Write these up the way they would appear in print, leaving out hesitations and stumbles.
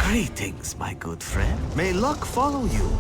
Greetings, my good friend. May luck follow you.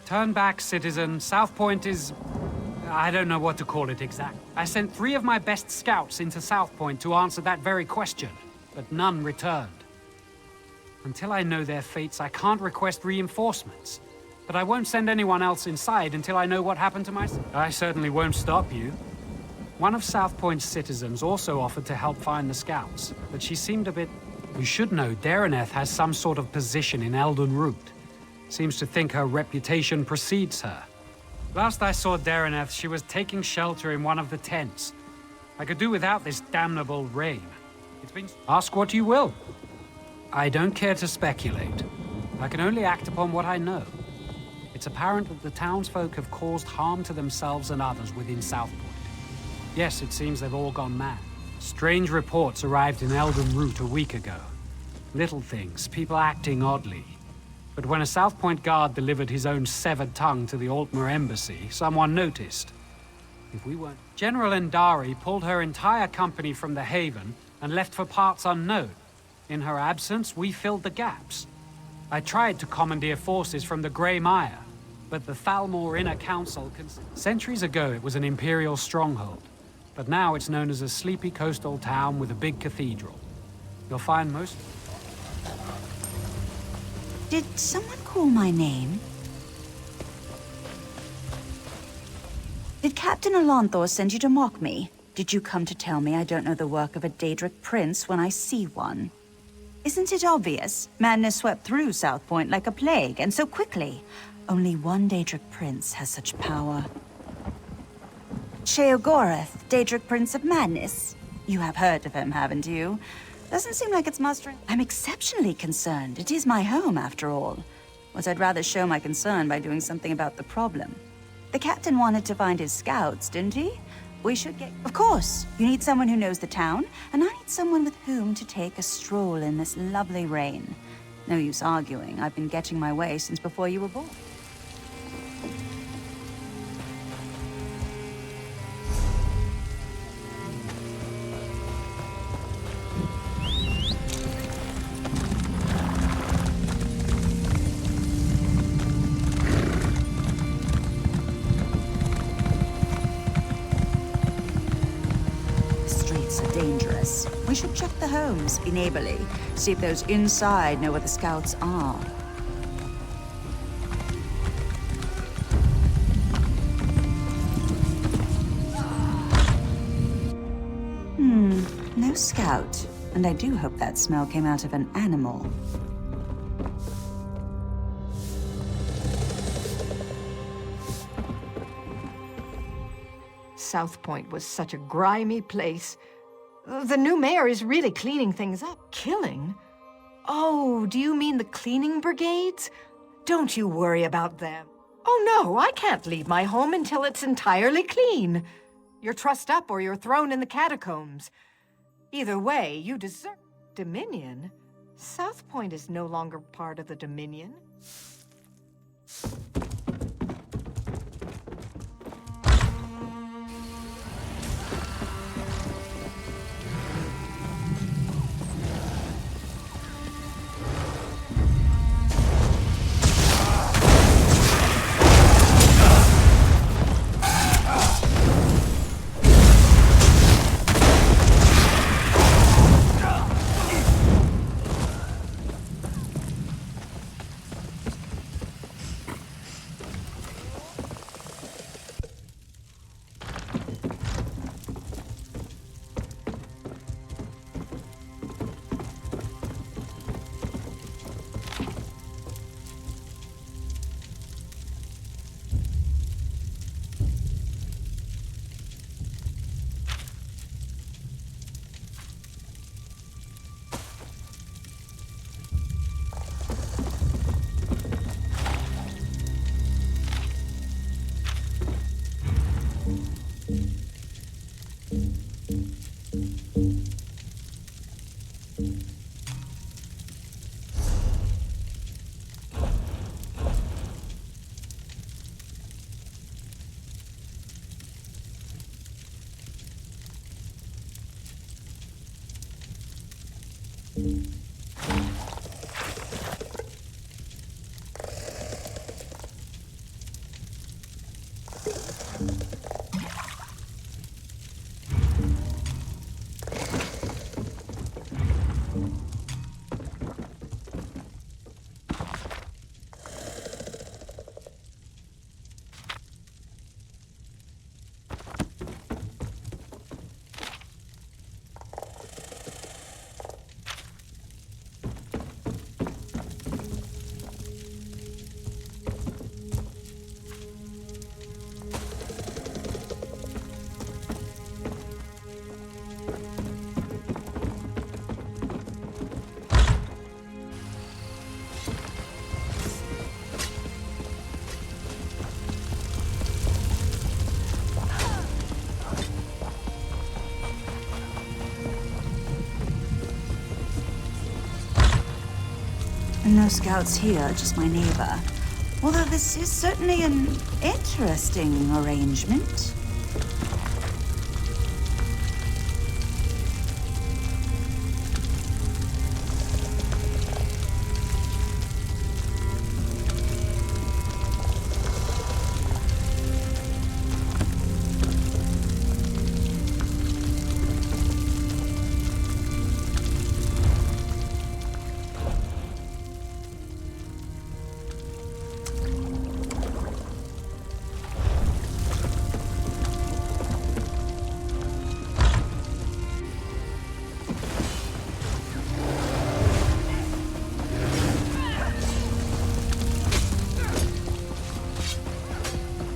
Turn back, citizen. South Point is... I don't know what to call it exactly. I sent 3 of my best scouts into South Point to answer that very question, but none returned. Until I know their fates, I can't request reinforcements. But I won't send anyone else inside until I know what happened to my... I certainly won't stop you. One of South Point's citizens also offered to help find the scouts, but she seemed a bit... You should know Dareneth has some sort of position in Elden Root. Seems to think her reputation precedes her. Last I saw Dareneth, she was taking shelter in one of the tents. I could do without this damnable rain. It's been... Ask what you will. I don't care to speculate. I can only act upon what I know. It's apparent that the townsfolk have caused harm to themselves and others within South Point. Yes, it seems they've all gone mad. Strange reports arrived in Elden Root a week ago. Little things, people acting oddly. But when a South Point guard delivered his own severed tongue to the Altmer embassy, someone noticed. If we weren't... General Endari pulled her entire company from the Haven and left for parts unknown. In her absence, we filled the gaps. I tried to commandeer forces from the Grey Mire, but the Thalmor Inner Council... Centuries ago, it was an Imperial stronghold. But now it's known as a sleepy coastal town with a big cathedral. You'll find most... Did someone call my name? Did Captain Alonthor send you to mock me? Did you come to tell me I don't know the work of a Daedric prince when I see one? Isn't it obvious? Madness swept through South Point like a plague, and so quickly. Only one Daedric prince has such power. Sheogorath, Daedric Prince of Madness. You have heard of him, haven't you? Doesn't seem like it's mustering. I'm exceptionally concerned. It is my home, after all. But I'd rather show my concern by doing something about the problem. The captain wanted to find his scouts, didn't he? We should get... Of course! You need someone who knows the town, and I need someone with whom to take a stroll in this lovely rain. No use arguing. I've been getting my way since before you were born. Dangerous. We should check the homes, be neighborly, see if those inside know where the scouts are. No scout, and I do hope that smell came out of an animal. South Point was such a grimy place. The new mayor is really cleaning things up. Killing? Oh, do you mean the cleaning brigades? Don't you worry about them. Oh no, I can't leave my home until it's entirely clean. You're trussed up or you're thrown in the catacombs. Either way, you deserve... Dominion? South Point is no longer part of the Dominion. No scouts here, just my neighbor. Although this is certainly an interesting arrangement.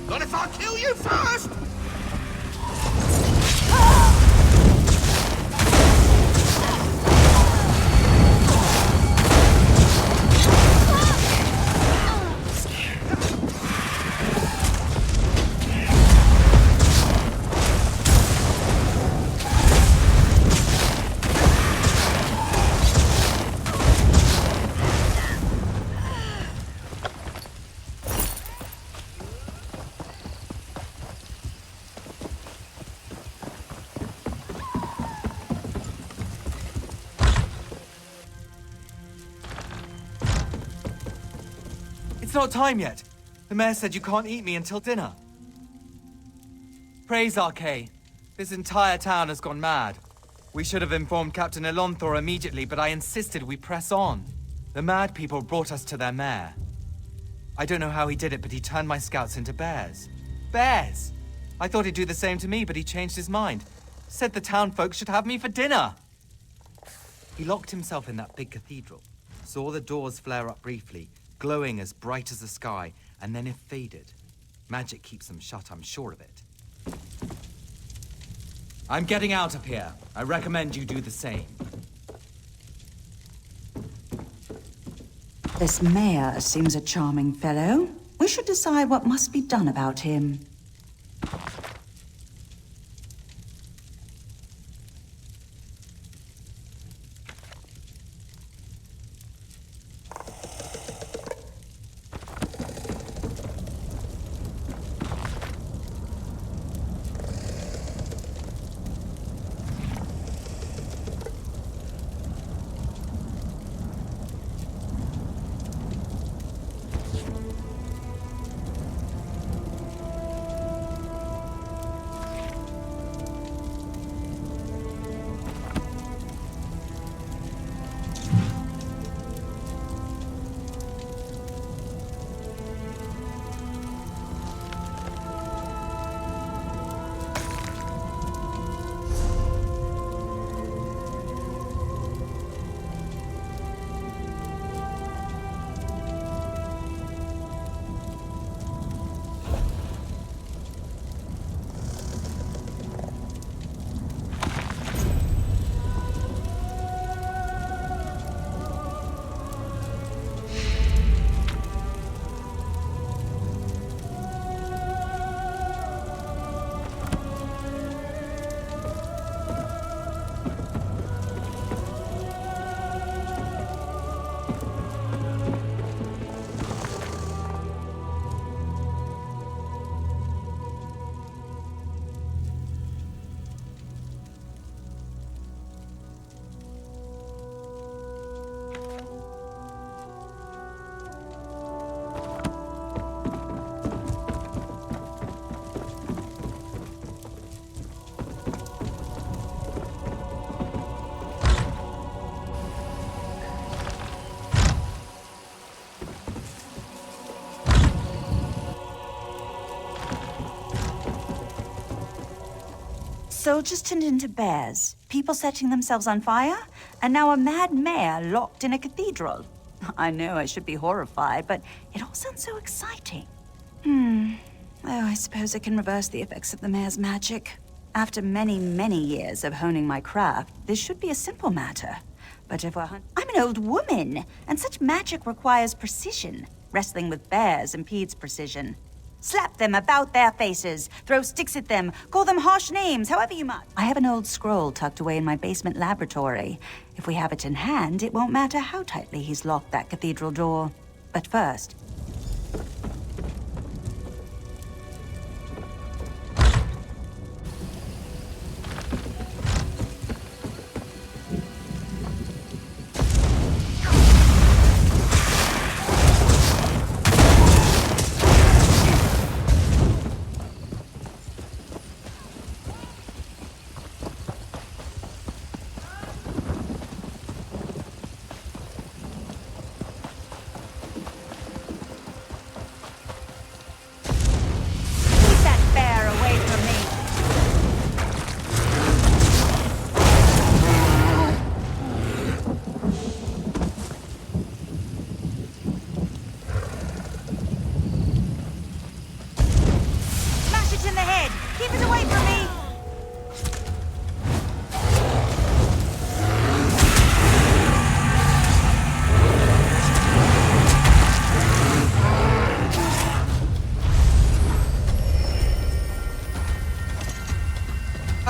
Not if I kill you first! It's not time yet. The mayor said you can't eat me until dinner. Praise Archay. This entire town has gone mad. We should have informed Captain Elonthor immediately, but I insisted we press on. The mad people brought us to their mayor. I don't know how he did it, but he turned my scouts into bears. Bears! I thought he'd do the same to me, but he changed his mind. Said the town folks should have me for dinner. He locked himself in that big cathedral, saw the doors flare up briefly, glowing as bright as the sky, and then it faded. Magic keeps them shut, I'm sure of it. I'm getting out of here. I recommend you do the same. This mayor seems a charming fellow. We should decide what must be done about him. Soldiers turned into bears, people setting themselves on fire, and now a mad mayor locked in a cathedral. I know I should be horrified, but it all sounds so exciting. Oh, I suppose I can reverse the effects of the mayor's magic. After many, many years of honing my craft, this should be a simple matter. But if I'm an old woman, and such magic requires precision. Wrestling with bears impedes precision. Slap them about their faces, throw sticks at them, call them harsh names, however you must. I have an old scroll tucked away in my basement laboratory. If we have it in hand, it won't matter how tightly he's locked that cathedral door. But first...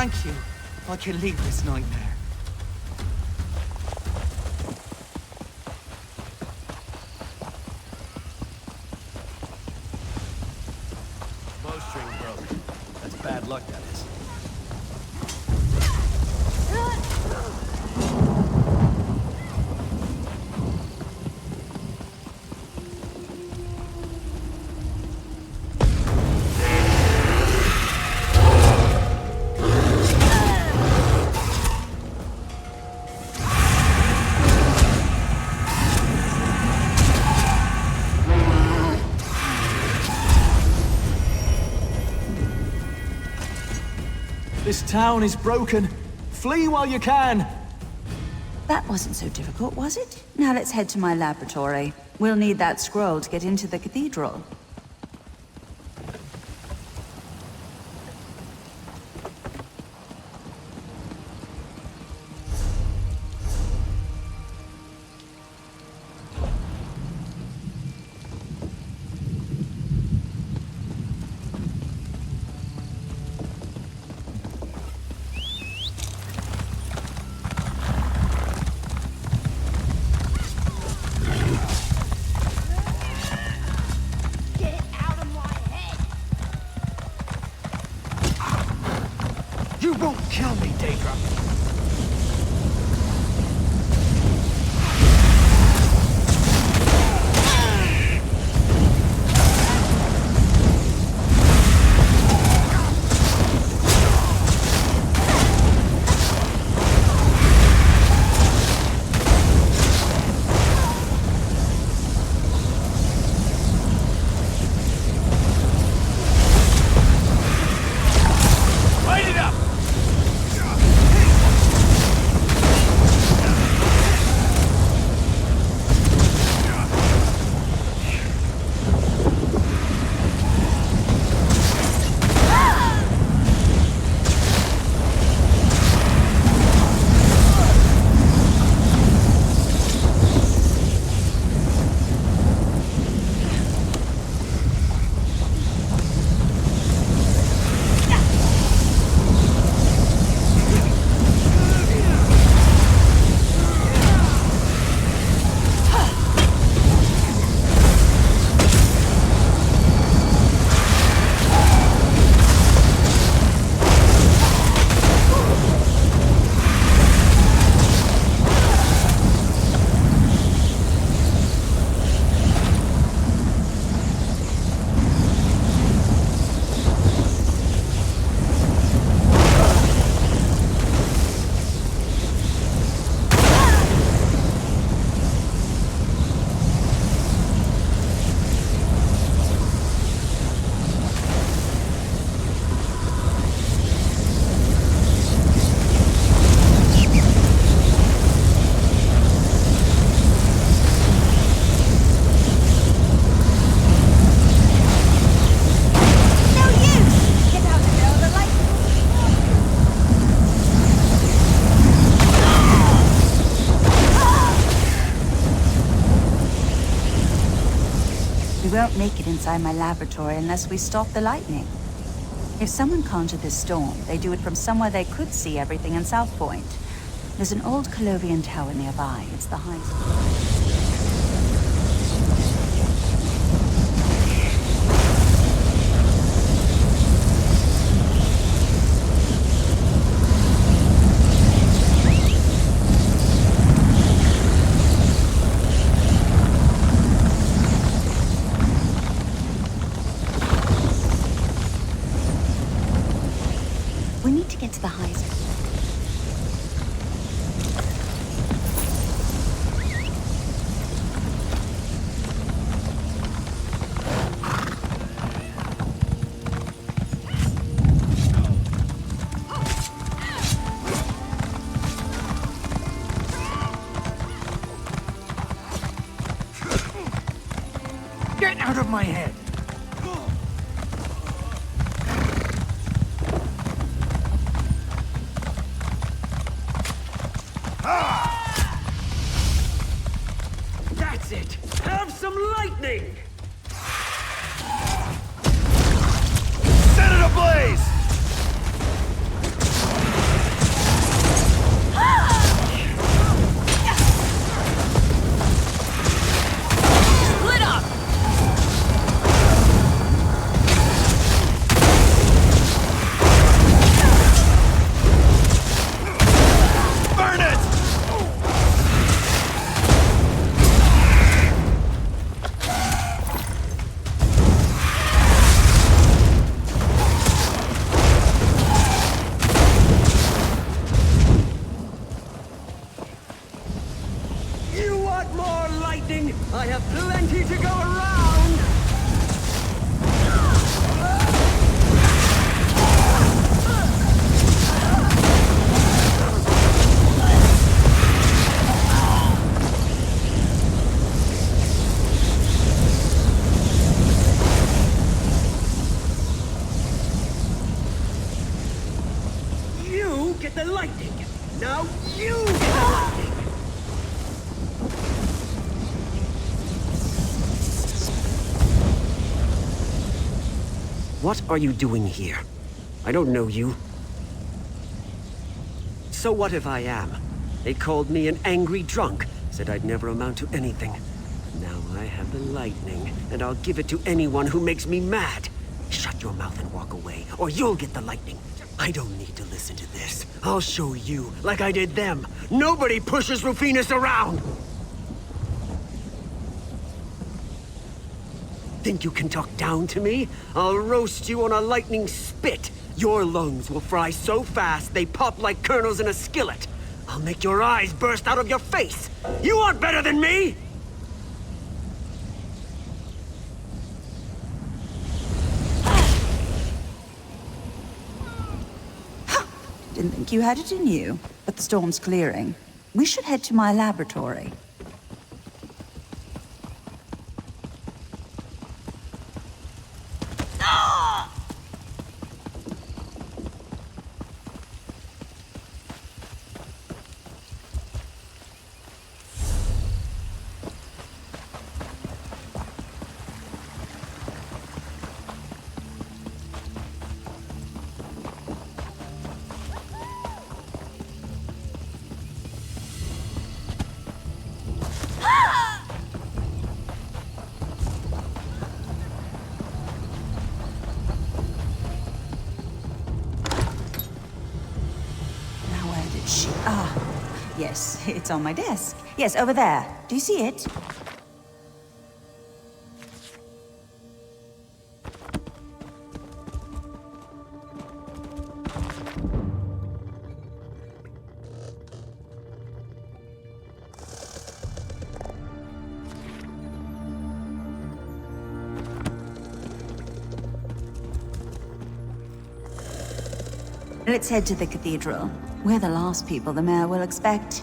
Thank you. I can leave this nightmare. Bowstring broke. That's bad luck, that is. This town is broken. Flee while you can. That wasn't so difficult, was it? Now let's head to my laboratory. We'll need that scroll to get into the cathedral. You won't kill me, Daedra. Light it up! We won't make it inside my laboratory unless we stop the lightning. If someone conjured this storm, they do it from somewhere they could see everything in South Point. There's an old Colovian tower nearby. It's the highest. We need to get to the highest. Get out of my head! That's it! Have some lightning! Set it ablaze! Split up! Burn it! You want more lightning? I have plenty to go around! You! What are you doing here? I don't know you. So what if I am? They called me an angry drunk, said I'd never amount to anything. Now I have the lightning, and I'll give it to anyone who makes me mad. Shut your mouth and walk away, or you'll get the lightning. I don't need to listen to this. I'll show you, like I did them. Nobody pushes Rufinus around! Think you can talk down to me? I'll roast you on a lightning spit. Your lungs will fry so fast they pop like kernels in a skillet. I'll make your eyes burst out of your face. You aren't better than me! Didn't think you had it in you, but the storm's clearing. We should head to my laboratory. Yes, it's on my desk. Yes, over there. Do you see it? Let's head to the cathedral. We're the last people the mayor will expect.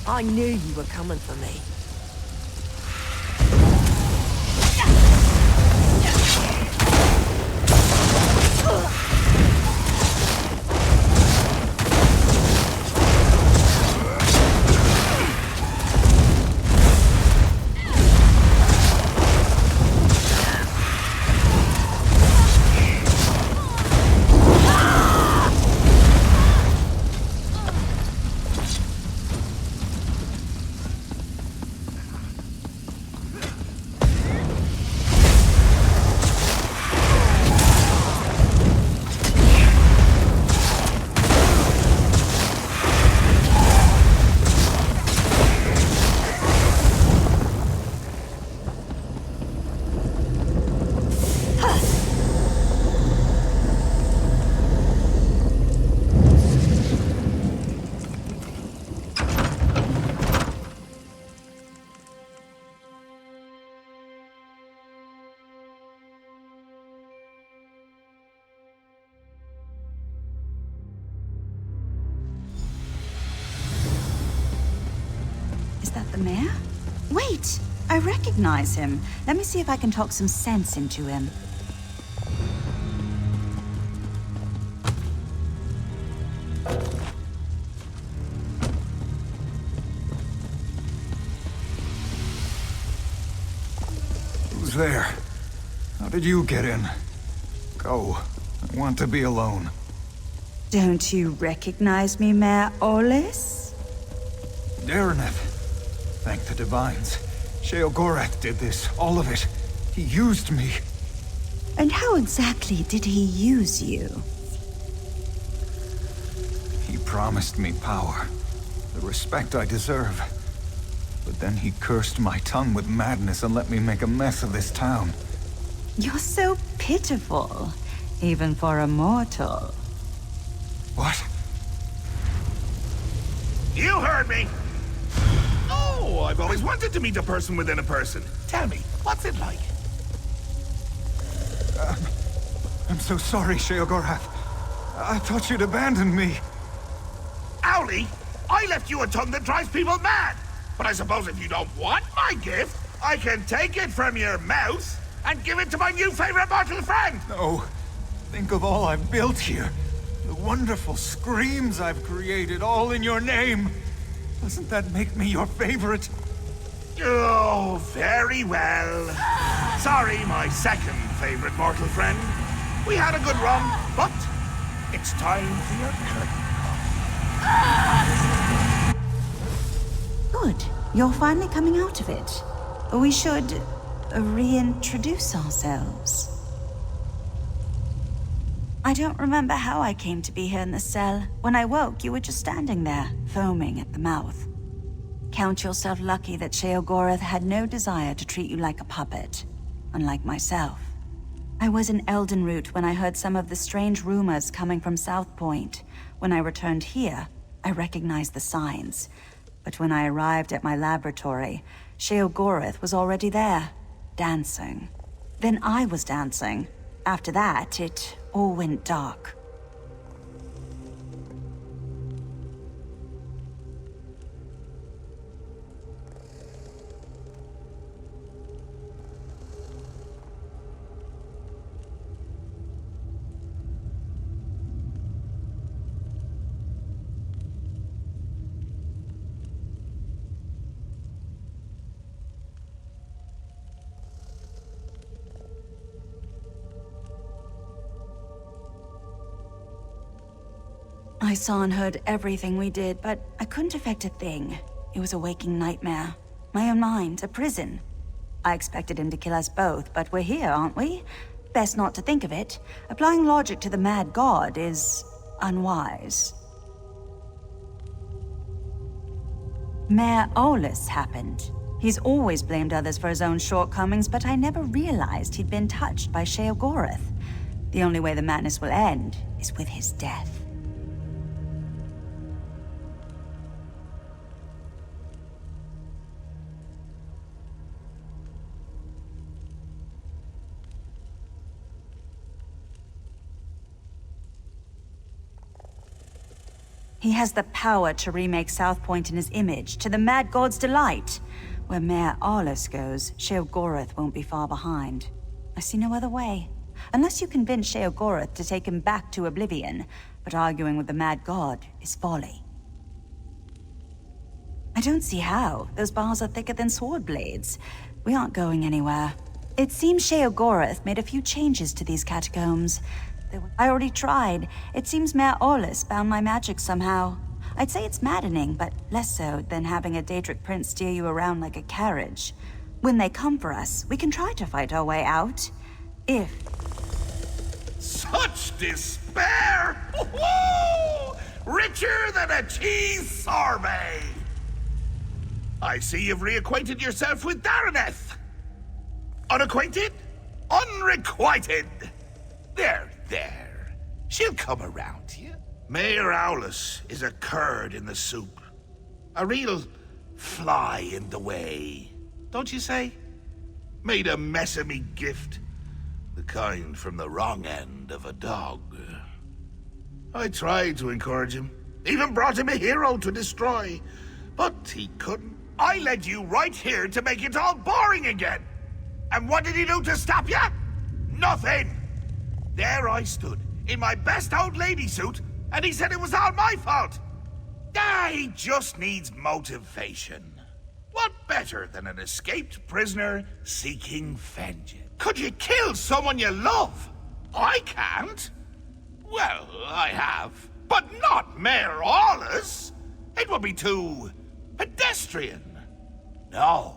I knew you were coming for me. Is that the mayor? Wait! I recognize him. Let me see if I can talk some sense into him. Who's there? How did you get in? Go. I want to be alone. Don't you recognize me, Mayor Olis? Dareneth. Thank the Divines. Sheogorath did this, all of it. He used me. And how exactly did he use you? He promised me power, the respect I deserve. But then he cursed my tongue with madness and let me make a mess of this town. You're so pitiful, even for a mortal. What? You heard me! Oh, I've always wanted to meet a person within a person. Tell me, what's it like? I'm so sorry, Sheogorath. I thought you'd abandoned me. Owlie, I left you a tongue that drives people mad. But I suppose if you don't want my gift, I can take it from your mouth and give it to my new favorite mortal friend. No. Think of all I've built here. The wonderful screams I've created, all in your name. Doesn't that make me your favorite? Oh, very well. Sorry, my second favorite mortal friend. We had a good run, but it's time for your curtain call. Good. You're finally coming out of it. We should reintroduce ourselves. I don't remember how I came to be here in the cell. When I woke, you were just standing there, foaming at the mouth. Count yourself lucky that Sheogorath had no desire to treat you like a puppet, unlike myself. I was in Eldenroot when I heard some of the strange rumors coming from South Point. When I returned here, I recognized the signs. But when I arrived at my laboratory, Sheogorath was already there, dancing. Then I was dancing. After that, it all went dark. I saw and heard everything we did, but I couldn't affect a thing. It was a waking nightmare. My own mind, a prison. I expected him to kill us both, but we're here, aren't we? Best not to think of it. Applying logic to the mad god is unwise. Mayor Olis happened. He's always blamed others for his own shortcomings, but I never realized he'd been touched by Sheogorath. The only way the madness will end is with his death. He has the power to remake South Point in his image, to the Mad God's delight. Where Mayor Olis goes, Sheogorath won't be far behind. I see no other way. Unless you convince Sheogorath to take him back to Oblivion, but arguing with the Mad God is folly. I don't see how. Those bars are thicker than sword blades. We aren't going anywhere. It seems Sheogorath made a few changes to these catacombs. I already tried. It seems Mayor Olis bound my magic somehow. I'd say it's maddening, but less so than having a Daedric prince steer you around like a carriage. When they come for us, we can try to fight our way out. If... Such despair! Woo-hoo! Richer than a cheese sorbet! I see you've reacquainted yourself with Dareneth. Unacquainted? Unrequited! There. She'll come around to you. Mayor Owlis is a curd in the soup. A real fly in the way. Don't you say? Made a mess of me gift. The kind from the wrong end of a dog. I tried to encourage him. Even brought him a hero to destroy. But he couldn't. I led you right here to make it all boring again. And what did he do to stop you? Nothing. There I stood, in my best old lady suit, and he said it was all my fault. He just needs motivation. What better than an escaped prisoner seeking vengeance? Could you kill someone you love? I can't. Well, I have. But not Mayor Aulus. It would be too pedestrian. No.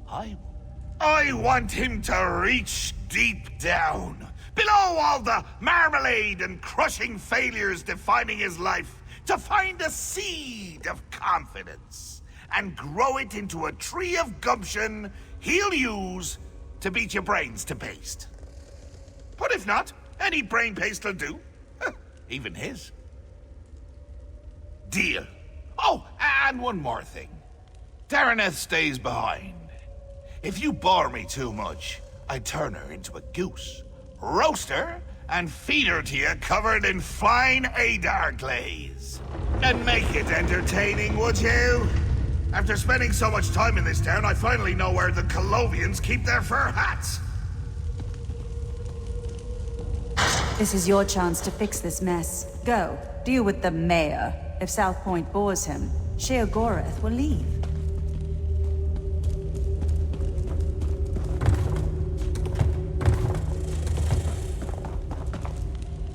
I want him to reach deep down, below all the marmalade and crushing failures defining his life, to find a seed of confidence and grow it into a tree of gumption he'll use to beat your brains to paste. But if not, any brain paste will do. Even his. Deal. Oh, and one more thing. Dareneth stays behind. If you bore me too much, I'd turn her into a goose, roast her, and feed her to you covered in fine Adar glaze. And make it entertaining, would you? After spending so much time in this town, I finally know where the Colovians keep their fur hats. This is your chance to fix this mess. Go, deal with the mayor. If South Point bores him, Sheogorath will leave.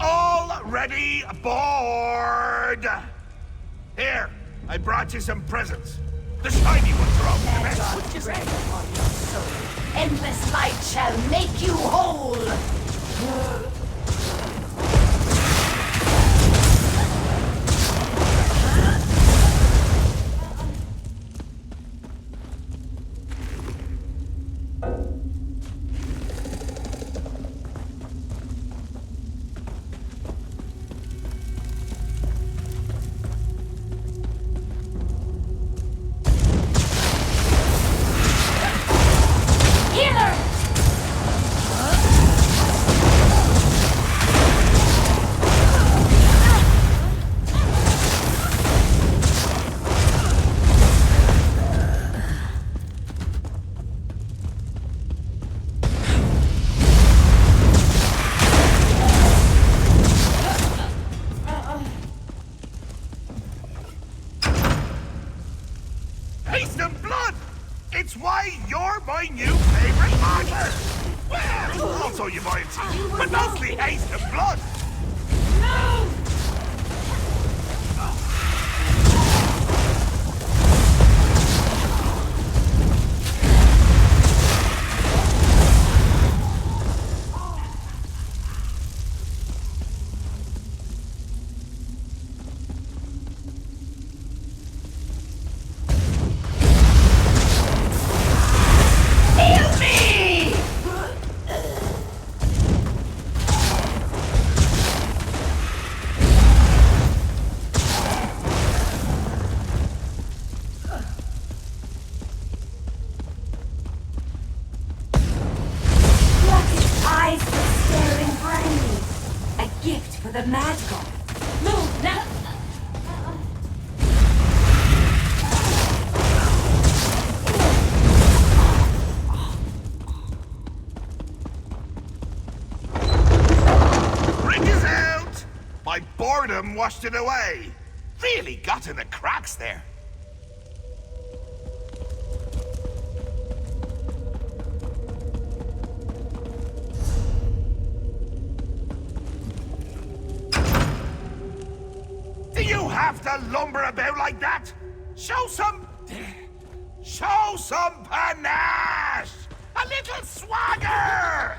Already aboard! Here, I brought you some presents. The shiny ones are all the best. Just bread upon your soul. Endless light shall make you whole. Haste of blood! It's why you're my new favorite martyr! Well, also your loyalty, but mostly haste of blood! The mad god. Move now! Ring is out! My boredom washed it away. Really got in the cracks there. Do you have to lumber about like that? Show some panache! A little swagger!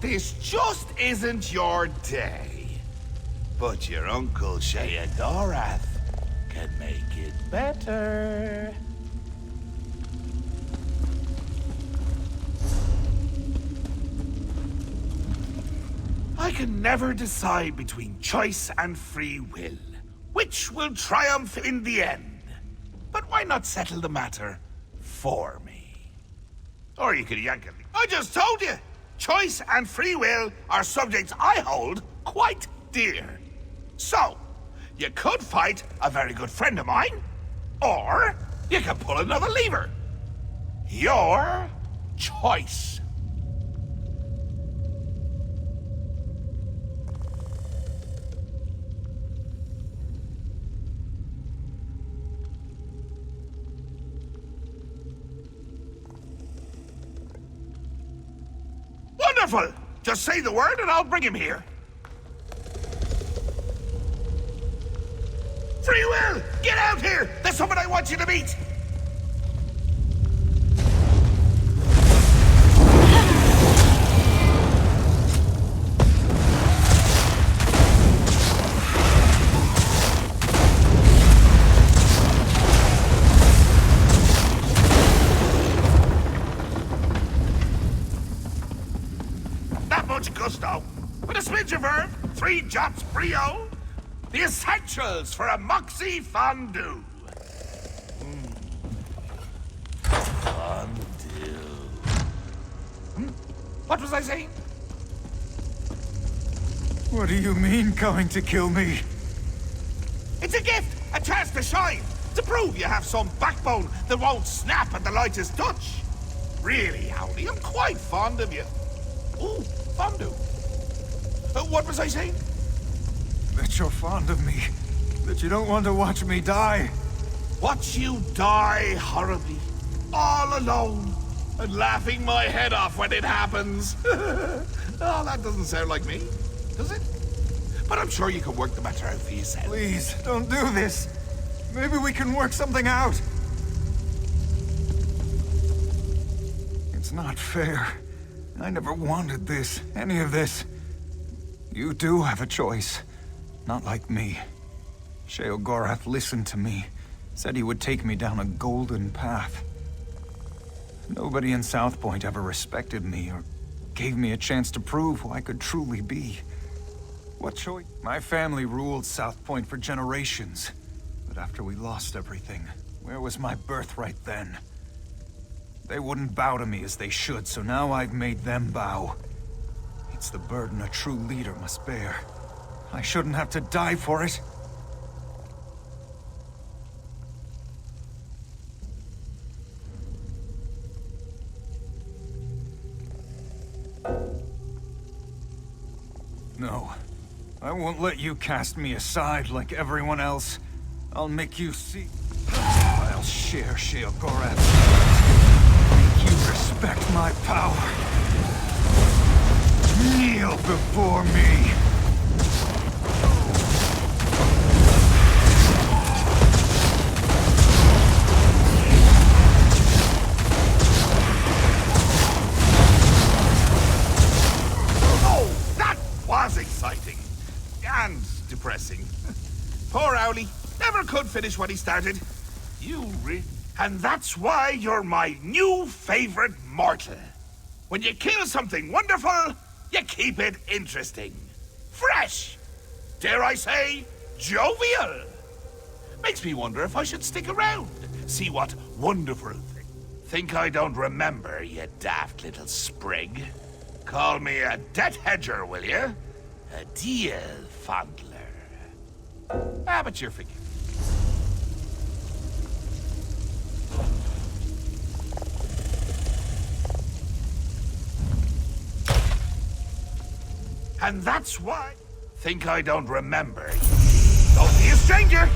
this just isn't your day. But your uncle Sheogorath can make it better. I can never decide between choice and free will. Which will triumph in the end? But why not settle the matter for me? Or you could yank it. I just told you! Choice and free will are subjects I hold quite dear. So, you could fight a very good friend of mine, or you could pull another lever. Your choice. Wonderful! Just say the word and I'll bring him here. Free Will! Get out here! There's someone I want you to meet! That much gusto. With a smidge of verve, 3 drops brio. The essentials for a moxie fondue. Fondue. What was I saying? What do you mean, going to kill me? It's a gift, a chance to shine, to prove you have some backbone that won't snap at the lightest touch. Really, Howdy, I'm quite fond of you. Ooh, fondue. What was I saying? That you're fond of me. That you don't want to watch me die. Watch you die horribly, all alone, and laughing my head off when it happens. Oh, that doesn't sound like me, does it? But I'm sure you can work the matter out for yourself. Please, don't do this. Maybe we can work something out. It's not fair. I never wanted this, any of this. You do have a choice. Not like me. Sheogorath listened to me. Said he would take me down a golden path. Nobody in South Point ever respected me or gave me a chance to prove who I could truly be. What choice? My family ruled South Point for generations. But after we lost everything, where was my birthright then? They wouldn't bow to me as they should, so now I've made them bow. It's the burden a true leader must bear. I shouldn't have to die for it. No. I won't let you cast me aside like everyone else. I'll make you see. I'll share Sheogorath. Make you respect my power. Kneel before me. Was exciting. And depressing. Poor Owly. Never could finish what he started. And that's why you're my new favorite mortal. When you kill something wonderful, you keep it interesting. Fresh. Dare I say, jovial. Makes me wonder if I should stick around. See what wonderful thing. Think I don't remember, you daft little sprig. Call me a debt hedger, will you? A deal fondler. But you're forgiven. And that's why... Think I don't remember. Don't be a stranger!